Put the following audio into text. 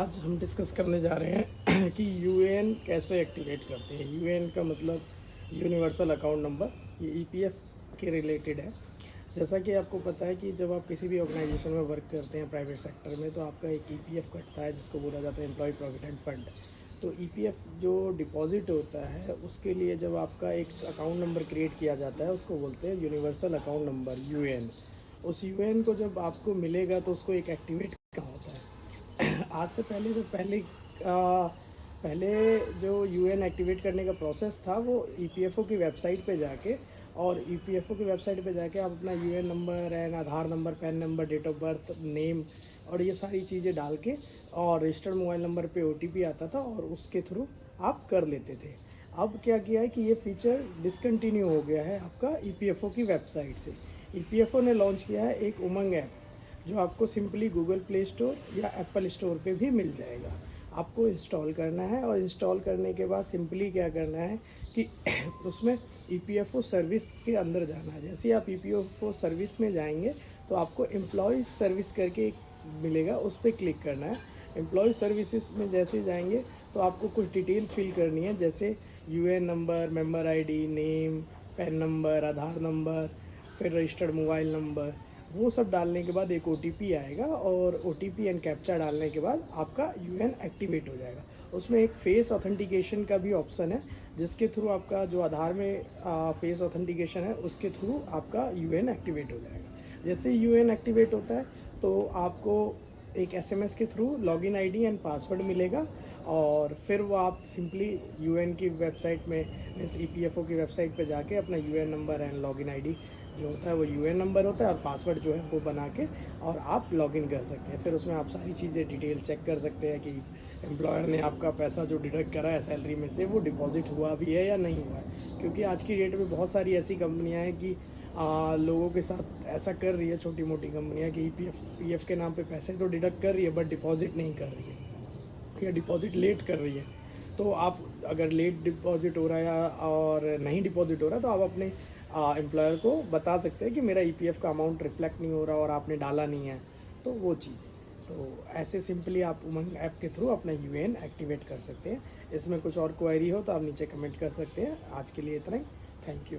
आज हम डिस्कस करने जा रहे हैं कि यूएएन कैसे एक्टिवेट करते हैं। यूएएन का मतलब यूनिवर्सल अकाउंट नंबर, ये ईपीएफ के रिलेटेड है। जैसा कि आपको पता है कि जब आप किसी भी ऑर्गेनाइजेशन में वर्क करते हैं प्राइवेट सेक्टर में, तो आपका एक ईपीएफ कटता है जिसको बोला जाता है एम्प्लॉय प्रोविडेंट फंड। तो ईपीएफ जो डिपॉजिट होता है उसके लिए जब आपका एक अकाउंट नंबर क्रिएट किया जाता है उसको बोलते हैं यूनिवर्सल अकाउंट नंबर, यूएएन। उस यूएएन को जब आपको मिलेगा तो उसको एक एक्टिवेट करना होता है। आज से पहले पहले जो यूएन एक्टिवेट करने का प्रोसेस था वो ईपीएफओ की वेबसाइट पे जाके, और ईपीएफओ की वेबसाइट पे जाके आप अपना UAN number and Aadhaar number, PAN number, date of birth, name और ये सारी चीज़ें डाल के और रजिस्टर्ड मोबाइल नंबर पे ओटीपी आता था और उसके थ्रू आप कर लेते थे। अब क्या किया है कि ये फीचर डिसकंटिन्यू हो गया है आपका ईपीएफओ की वेबसाइट से। ईपीएफओ ने लॉन्च किया है एक उमंग ऐप, जो आपको सिंपली गूगल प्ले स्टोर या एप्पल स्टोर पे भी मिल जाएगा। आपको इंस्टॉल करना है और इंस्टॉल करने के बाद सिंपली क्या करना है कि उसमें ईपीएफओ सर्विस के अंदर जाना है। जैसे ही आप ईपीएफओ सर्विस में जाएंगे तो आपको एम्प्लॉय सर्विस करके एक मिलेगा, उस पर क्लिक करना है। एम्प्लॉय सर्विसेज में जैसे ही जाएंगे तो आपको कुछ डिटेल फिल करनी है, जैसे UAN number, member ID, name, PAN number, Aadhaar number, फिर रजिस्टर्ड मोबाइल नंबर। वो सब डालने के बाद एक ओटीपी आएगा और ओटीपी एंड कैप्चा डालने के बाद आपका यूएन एक्टिवेट हो जाएगा। उसमें एक फेस ऑथेंटिकेशन का भी ऑप्शन है, जिसके थ्रू आपका जो आधार में फेस ऑथेंटिकेशन है उसके थ्रू आपका यूएन एक्टिवेट हो जाएगा। जैसे यूएन एक्टिवेट होता है तो आपको एक एसएमएस के through login ID and password मिलेगा, और फिर वो आप सिंपली यूएन की वेबसाइट में, मीन्स ईपीएफओ की वेबसाइट पे जाके अपना UAN number and login ID जो होता है वो यूएन नंबर होता है और पासवर्ड जो है वो बना के और आप लॉगिन कर सकते हैं। फिर उसमें आप सारी चीज़ें डिटेल चेक कर सकते हैं कि एम्प्लॉयर ने आपका पैसा जो डिडक्ट करा है सैलरी में से वो डिपॉजिट हुआ भी है या नहीं हुआ है। क्योंकि आज की डेट में बहुत सारी ऐसी कंपनियां हैं कि लोगों के साथ ऐसा कर रही है, छोटी मोटी कंपनियां, कि पीएफ के नाम पे पैसे तो डिडक्ट कर रही है बट डिपॉजिट नहीं कर रही है या डिपॉजिट लेट कर रही है। तो आप अगर लेट डिपॉजिट हो रहा है और नहीं डिपॉजिट हो रहा है तो आप अपने एम्प्लॉयर को बता सकते हैं कि मेरा ईपीएफ का अमाउंट रिफ्लेक्ट नहीं हो रहा और आपने डाला नहीं है, तो वो चीज़ है। तो ऐसे सिंपली आप उमंग ऐप के थ्रू अपना यूएएन एक्टिवेट कर सकते हैं। इसमें कुछ और क्वेरी हो तो आप नीचे कमेंट कर सकते हैं। आज के लिए इतना ही। Thank you.